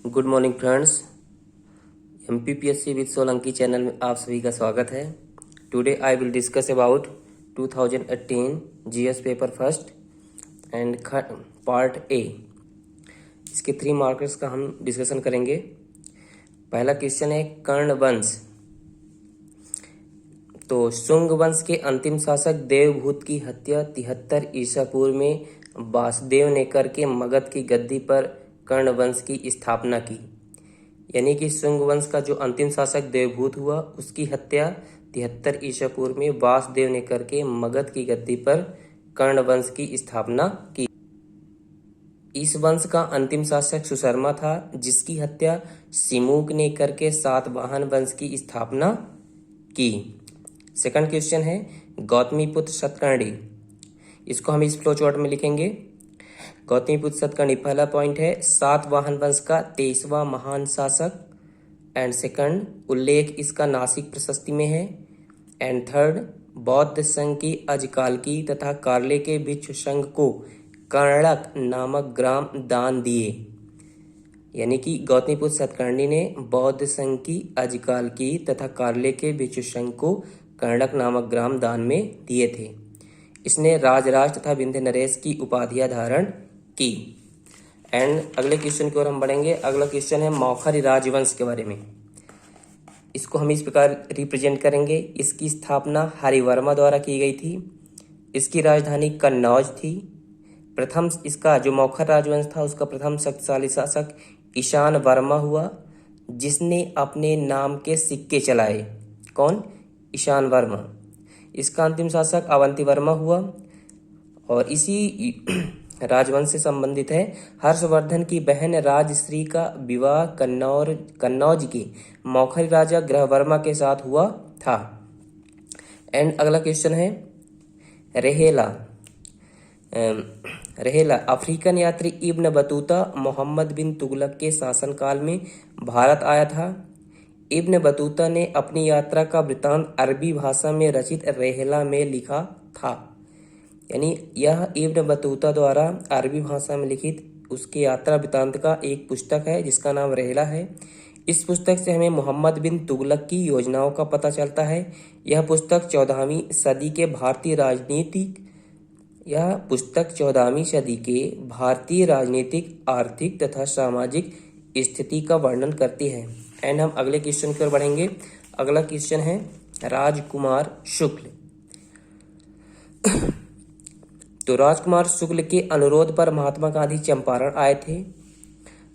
Good morning friends. MPPSC with Solanki channel में आप सभी का स्वागत है। Today I will discuss about 2018 GS paper first and part A. इसके 3 मार्कर्स का हम डिस्कशन करेंगे। पहला क्वेश्चन है कर्ण वंश। तो शुंग वंश के अंतिम शासक देवभूत की हत्या 73 ईसा पूर्व में वासुदेव ने करके मगध की गद्दी पर कर्ण वंश की स्थापना की। यानी कि शुंग वंश का जो अंतिम शासक देवभूत हुआ उसकी हत्या 73 ईसा पूर्व में वासुदेव ने करके मगध की गद्दी पर कर्ण वंश की स्थापना की। इस वंश का अंतिम शासक सुशर्मा था, जिसकी हत्या सिमुक ने करके सातवाहन वंश की स्थापना की। सेकंड क्वेश्चन है गौतमीपुत्र सतकर्णी। इसको हम इस फ्लो चार्ट में लिखेंगे। गौतमीपुत्र सतकर्णी पहला पॉइंट है सातवाहन वंश का 23वां महान शासक। एंड सेकंड उल्लेख इसका नासिक प्रशस्ति में है। एंड थर्ड बौद्ध संघ की अजकाल की तथा कार्ले के भिक्षु संघ को कर्णक नामक ग्राम दान दिए। यानी कि गौतमीपुत्र सतकर्णी ने बौद्ध संघ की अजकाल की तथा कार्ले के भिक्षु संघ को कर्णक नामक ग्राम दान में दिए थे। इसने राजराज तथा विंध्य नरेश की उपाधियां धारण की। एंड अगले क्वेश्चन की ओर हम बढ़ेंगे। अगला क्वेश्चन है मौखरी राजवंश के बारे में। इसको हम इस प्रकार रिप्रेजेंट करेंगे। इसकी स्थापना हरिवर्मा द्वारा की गई थी। इसकी राजधानी कन्नौज थी। प्रथम इसका जो मौखर राजवंश था उसका प्रथम शक्तिशाली शासक ईशान वर्मा हुआ, जिसने अपने नाम के सिक्के चलाए। कौन? ईशान वर्मा। इसका अंतिम शासक अवंती वर्मा हुआ। और इसी राजवंश से संबंधित है हर्षवर्धन की बहन राजश्री का विवाह कन्नौज के मौखरी राजा ग्रहवर्मा के साथ हुआ था। एंड अगला क्वेश्चन है रहेला अफ्रीकन यात्री इब्न बतूता मोहम्मद बिन तुगलक के शासनकाल में भारत आया था। इब्न बतूता ने अपनी यात्रा का वृतांत अरबी भाषा में रचित रहेला में लिखा था। यानी यह इब्न बतूता द्वारा अरबी भाषा में लिखित उसकी यात्रा वृतांत का एक पुस्तक है जिसका नाम रहेला है। इस पुस्तक से हमें मोहम्मद बिन तुगलक की योजनाओं का पता चलता है। यह पुस्तक 14वीं सदी के भारतीय राजनीतिक, आर्थिक तथा सामाजिक स्थिति का वर्णन करती है। एंड हम अगले क्वेश्चन की ओर बढ़ेंगे। अगला क्वेश्चन है राजकुमार शुक्ल। तो राजकुमार शुक्ल के अनुरोध पर महात्मा गांधी चंपारण आए थे।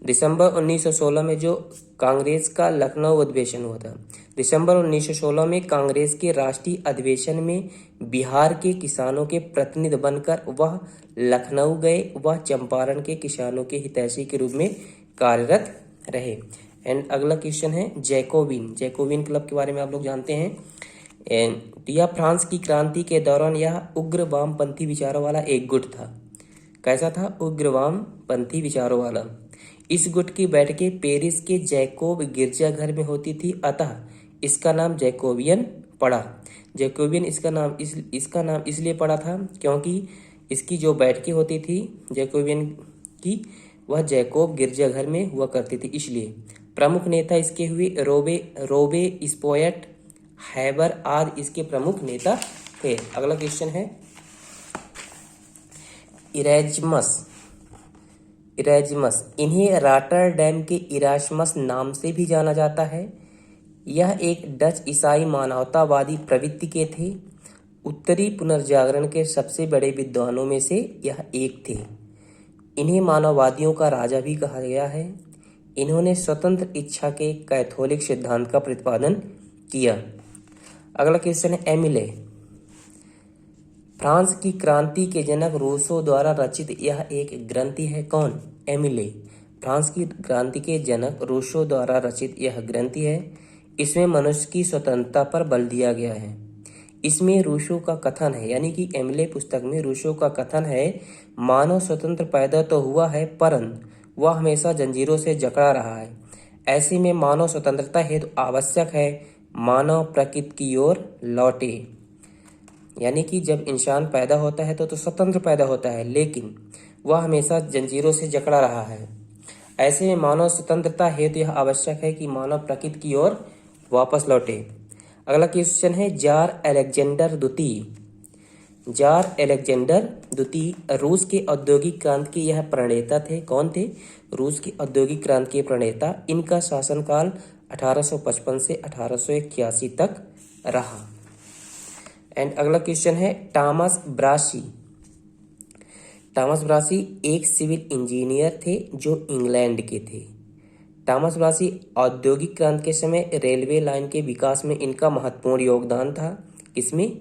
दिसंबर 1916 में जो कांग्रेस का लखनऊ अधिवेशन हुआ था। दिसंबर 1916 में कांग्रेस के राष्ट्रीय अधिवेशन में बिहार के किसानों के प्रतिनिधि बनकर वह लखनऊ गए। वह चंपारण के किसानों के हितैषी के रूप में कार्यरत रहे। एंड अगला क्वेश्चन है जैकोबिन क्लब के बारे में आप लोग जानते हैं। यह फ्रांस की क्रांति के दौरान यह उग्र वामपंथी विचारों वाला एक गुट था। कैसा था? उग्र वामपंथी विचारों वाला। इस गुट की बैठकें पेरिस के जैकोब गिरजाघर में होती थी, अतः इसका नाम जैकोबियन पड़ा। जैकोबियन इसका नाम इसलिए पड़ा था क्योंकि इसकी जो बैठकें होती थी जैकोबियन की वह जैकोब गिरजाघर में हुआ करती थी। इसलिए प्रमुख नेता इसके हुए रोबे स्पोयट, हैबर आदि इसके प्रमुख नेता थे। अगला क्वेश्चन है इरेज्मस। इन्हें रॉटरडैम के इरास्मस नाम से भी जाना जाता है। यह एक डच ईसाई मानवतावादी प्रवृत्ति के थे। उत्तरी पुनर्जागरण के सबसे बड़े विद्वानों में से यह एक थे। इन्हें मानववादियों का राजा भी कहा गया है। इन्होंने स्वतंत्र इच्छा के कैथोलिक सिद्धांत का प्रतिपादन किया। अगला क्वेश्चन है एमिले। फ्रांस की क्रांति के जनक रूसो द्वारा रचित यह एक ग्रंथि है। कौन? एमिले। फ्रांस की क्रांति के जनक रूसो द्वारा रचित यह ग्रंथि है। इसमें मनुष्य की स्वतंत्रता पर बल दिया गया है। इसमें रूसो का कथन है, यानी कि एमिले पुस्तक में रूसो का कथन है, मानव स्वतंत्र पैदा तो हुआ है परंतु वह हमेशा जंजीरों से जकड़ा रहा है। ऐसे में मानव स्वतंत्रता हेतु आवश्यक है मानव प्रकृति की ओर लौटे। यानी कि जब इंसान पैदा होता है तो स्वतंत्र पैदा होता है, लेकिन वह हमेशा जंजीरों से जकड़ा रहा है। ऐसे में मानव स्वतंत्रता हेतु यह आवश्यक है कि मानव प्रकृति की ओर वापस लौटे। अगला क्वेश्चन है जार अलेक्जेंडर द्वितीय। जार अलेक्जेंडर द्वितीय रूस के औद्योगिक क्रांति के यह प्रणेता थे। कौन थे? रूस की औद्योगिक क्रांति के प्रणेता। इनका शासनकाल 1855 से 1881 तक रहा। एंड अगला क्वेश्चन है टॉमस ब्रासी। टॉमस ब्रासी एक सिविल इंजीनियर थे जो इंग्लैंड के थे। टॉमस ब्रासी औद्योगिक क्रांति के समय रेलवे लाइन के विकास में इनका महत्वपूर्ण योगदान था। किसमें?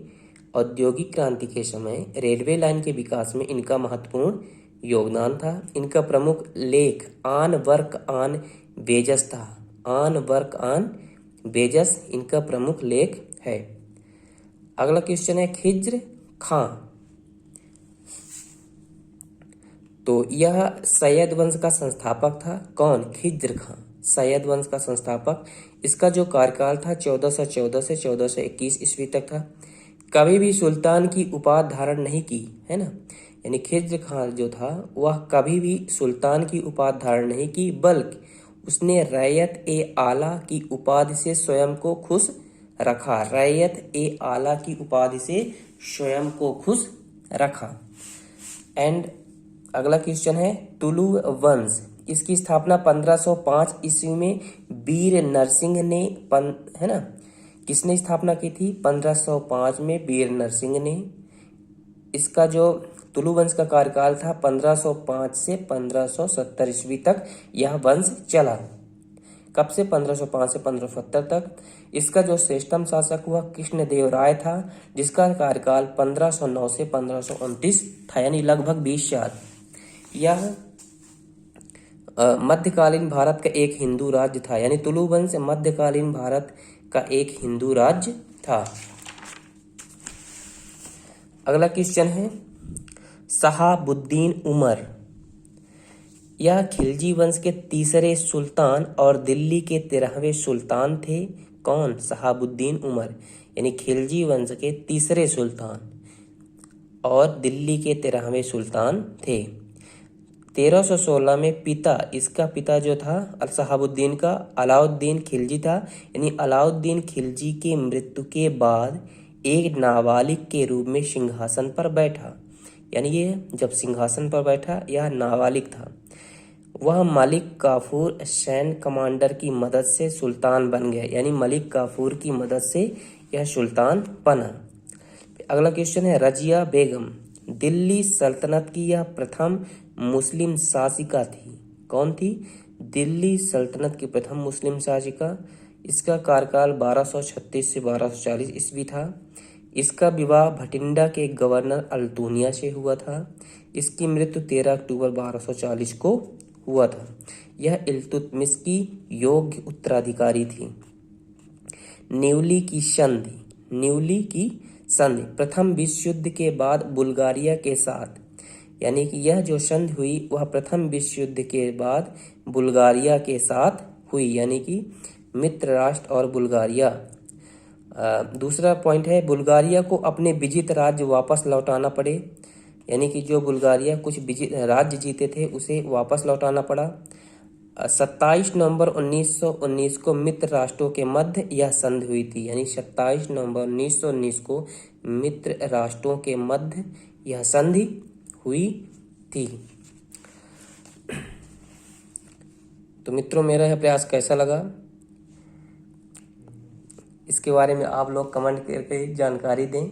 औद्योगिक क्रांति के समय रेलवे लाइन के विकास में इनका महत्वपूर्ण योगदान था। इनका प्रमुख लेख आन वर्क आन वेजस था। आन वर्क आन वेजस इनका प्रमुख लेख है। अगला क्वेश्चन है खिज्र खां। तो यह सैयद वंश का संस्थापक था। कौन? खिज्र खां सैयद वंश का संस्थापक। इसका जो कार्यकाल था 1414 से 1421 ईस्वी तक था। कभी भी सुल्तान की उपाधि धारण नहीं की, है ना। यानी खिज्र खां जो था वह कभी भी सुल्तान की उपाधि धारण नहीं की, बल्कि उसने रैयत ए आला की उपाधि से स्वयं को खुश रखा। रैयत ए आला की उपाधि से स्वयं को खुश रखा। एंड अगला क्वेश्चन है तुलु वंश। इसकी स्थापना 1505 ईस्वी में वीर नरसिंह ने है ना, किसने स्थापना की थी? 1505 में वीर नरसिंह ने। इसका जो तुलु वंश का कार्यकाल था 1505 से 1570 ईस्वी तक यह वंश चला। कब से? 1505 से 1570 तक। इसका जो श्रेष्ठतम शासक हुआ कृष्णदेवराय था, जिसका कार्यकाल 1509 से 1529 था, यानी लगभग 20 साल। यह मध्यकालीन भारत का एक हिंदू राज्य था। यानी तुलु वंश मध्यकालीन भारत का एक हिंदू राज्य था। अगला क्वेश्चन है शहाबुद्दीन उमर। यह खिलजी वंश के तीसरे सुल्तान और दिल्ली के 13वें सुल्तान थे। कौन? शहाबुद्दीन उमर। यानी खिलजी वंश के तीसरे सुल्तान और दिल्ली के 13वें सुल्तान थे। 1316 में इसका पिता जो था शहाबुद्दीन का अलाउद्दीन खिलजी था। यानी अलाउद्दीन खिलजी के मृत्यु के बाद एक नाबालिग के रूप में सिंहासन पर बैठा। यानी ये जब सिंहासन पर बैठा यह नाबालिग था। वह मलिक काफूर सैन्य कमांडर की मदद से सुल्तान बन गया। यानी मलिक काफूर की मदद से यह सुल्तान बना। अगला क्वेश्चन है रजिया बेगम। दिल्ली सल्तनत की यह प्रथम मुस्लिम शासिका थी। कौन थी? दिल्ली सल्तनत की प्रथम मुस्लिम शासिका। इसका कार्यकाल 1236 से 1240 ईस्वी था। इसका विवाह भटिंडा के गवर्नर अल्तुनिया से हुआ था। इसकी मृत्यु 13 अक्टूबर 1240 को हुआ था। यह इल्तुतमिश की योग्य उत्तराधिकारी थी। न्यूली की संधि। न्यूली की संधि प्रथम विश्व युद्ध के बाद बुल्गारिया के साथ, यानी कि यह जो संधि हुई वह प्रथम विश्व युद्ध के बाद बुल्गारिया के साथ हुई। यानी कि मित्र राष्ट्र और बुल्गारिया। दूसरा पॉइंट है बुल्गारिया को अपने विजित राज्य वापस लौटाना पड़े। यानी कि जो बुल्गारिया कुछ विजित राज्य जीते थे उसे वापस लौटाना पड़ा। 27 नवंबर 1919 को मित्र राष्ट्रों के मध्य यह संधि हुई थी। यानी 27 नवंबर 1919 को मित्र राष्ट्रों के मध्य यह संधि हुई थी। तो मित्रों मेरा यह प्रयास कैसा लगा इसके बारे में आप लोग कमेंट करके जानकारी दें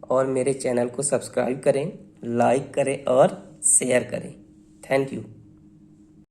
और मेरे चैनल को सब्सक्राइब करें, लाइक करें और शेयर करें। Thank you.